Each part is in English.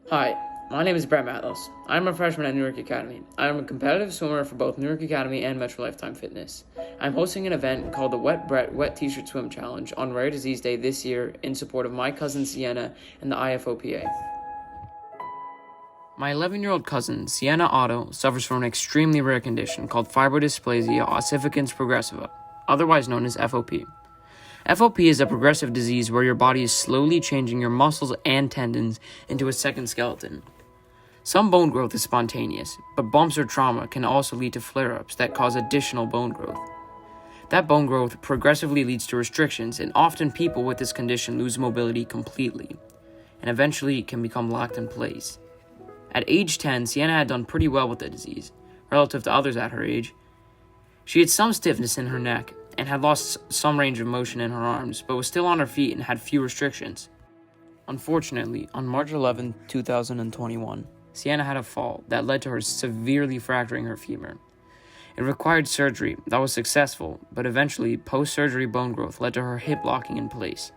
Hi, my name is Brett Matlos. I'm a freshman at Newark Academy. I'm a competitive swimmer for both Newark Academy and Metro Lifetime Fitness. I'm hosting an event called the Wet Brett Wet T-Shirt Swim Challenge on Rare Disease Day this year in support of my cousin Sienna and the IFOPA. My 11-year-old cousin, Sienna Otto, suffers from an extremely rare condition called fibrodysplasia ossificans progressiva, otherwise known as FOP. FOP is a progressive disease where your body is slowly changing your muscles and tendons into a second skeleton. Some bone growth is spontaneous, but bumps or trauma can also lead to flare-ups that cause additional bone growth. That bone growth progressively leads to restrictions, and often people with this condition lose mobility completely, and eventually can become locked in place. At age 10, Sienna had done pretty well with the disease, relative to others at her age. She had some stiffness in her neck, and had lost some range of motion in her arms, but was still on her feet and had few restrictions. Unfortunately, on March 11, 2021, Sienna had a fall that led to her severely fracturing her femur. It required surgery that was successful, but eventually post-surgery bone growth led to her hip locking in place.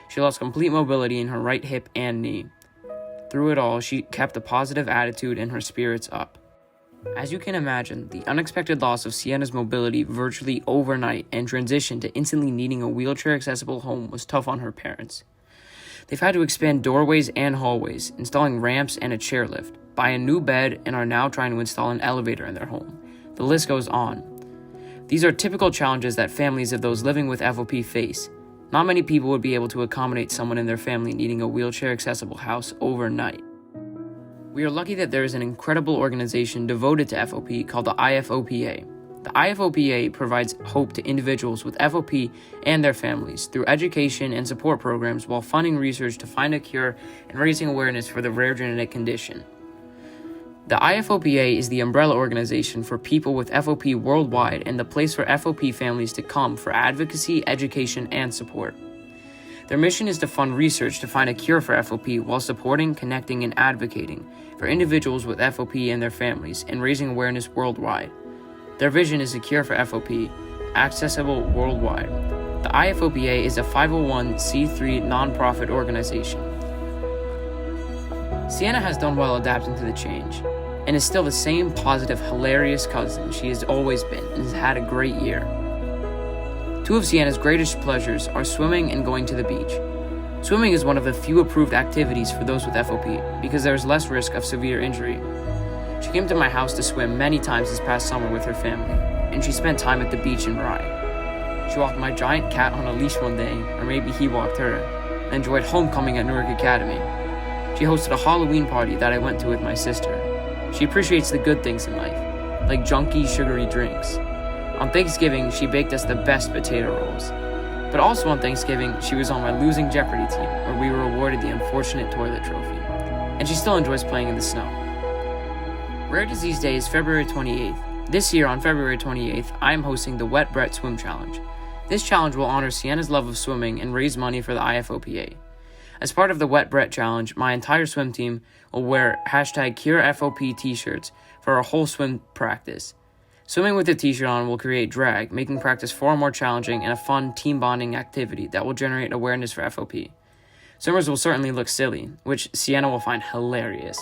She lost complete mobility in her right hip and knee. Through it all, she kept a positive attitude and her spirits up. As you can imagine, the unexpected loss of Sienna's mobility virtually overnight and transition to instantly needing a wheelchair-accessible home was tough on her parents. They've had to expand doorways and hallways, installing ramps and a chairlift, buy a new bed, and are now trying to install an elevator in their home. The list goes on. These are typical challenges that families of those living with FOP face. Not many people would be able to accommodate someone in their family needing a wheelchair-accessible house overnight. We are lucky that there is an incredible organization devoted to FOP called the IFOPA. The IFOPA provides hope to individuals with FOP and their families through education and support programs while funding research to find a cure and raising awareness for the rare genetic condition. The IFOPA is the umbrella organization for people with FOP worldwide and the place for FOP families to come for advocacy, education, and support. Their mission is to fund research to find a cure for FOP while supporting, connecting, and advocating for individuals with FOP and their families and raising awareness worldwide. Their vision is a cure for FOP, accessible worldwide. The IFOPA is a 501c3 nonprofit organization. Sienna has done well adapting to the change and is still the same positive, hilarious cousin she has always been and has had a great year. Two of Sienna's greatest pleasures are swimming and going to the beach. Swimming is one of the few approved activities for those with FOP because there is less risk of severe injury. She came to my house to swim many times this past summer with her family, and she spent time at the beach in Rye. She walked my giant cat on a leash one day, or maybe he walked her, and enjoyed homecoming at Newark Academy. She hosted a Halloween party that I went to with my sister. She appreciates the good things in life, like junky, sugary drinks. On Thanksgiving, she baked us the best potato rolls. But also on Thanksgiving, she was on my losing Jeopardy team, where we were awarded the unfortunate toilet trophy. And she still enjoys playing in the snow. Rare Disease Day is February 28th. This year, on February 28th, I am hosting the Wet Brett Swim Challenge. This challenge will honor Sienna's love of swimming and raise money for the IFOPA. As part of the Wet Brett Challenge, my entire swim team will wear #CureFOP t-shirts for our whole swim practice. Swimming with the t-shirt on will create drag, making practice far more challenging and a fun team bonding activity that will generate awareness for FOP. Swimmers will certainly look silly, which Sienna will find hilarious.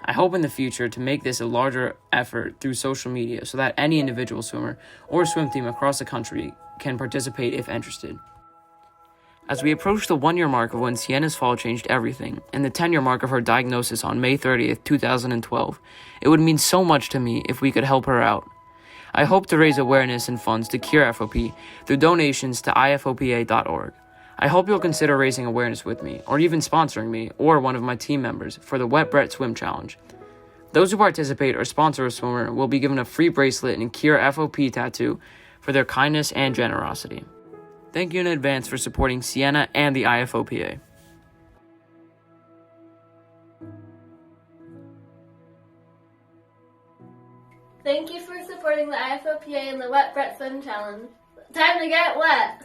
I hope in the future to make this a larger effort through social media so that any individual swimmer or swim team across the country can participate if interested. As we approach the 1-year mark of when Sienna's fall changed everything, and the 10-year mark of her diagnosis on May 30th, 2012, it would mean so much to me if we could help her out. I hope to raise awareness and funds to cure FOP through donations to ifopa.org. I hope you'll consider raising awareness with me, or even sponsoring me, or one of my team members, for the Wet Brett Swim Challenge. Those who participate or sponsor a swimmer will be given a free bracelet and Cure FOP tattoo for their kindness and generosity. Thank you in advance for supporting Sienna and the IFOPA. Thank you for supporting the IFOPA and the Wet Brett Swim Challenge. Time to get wet!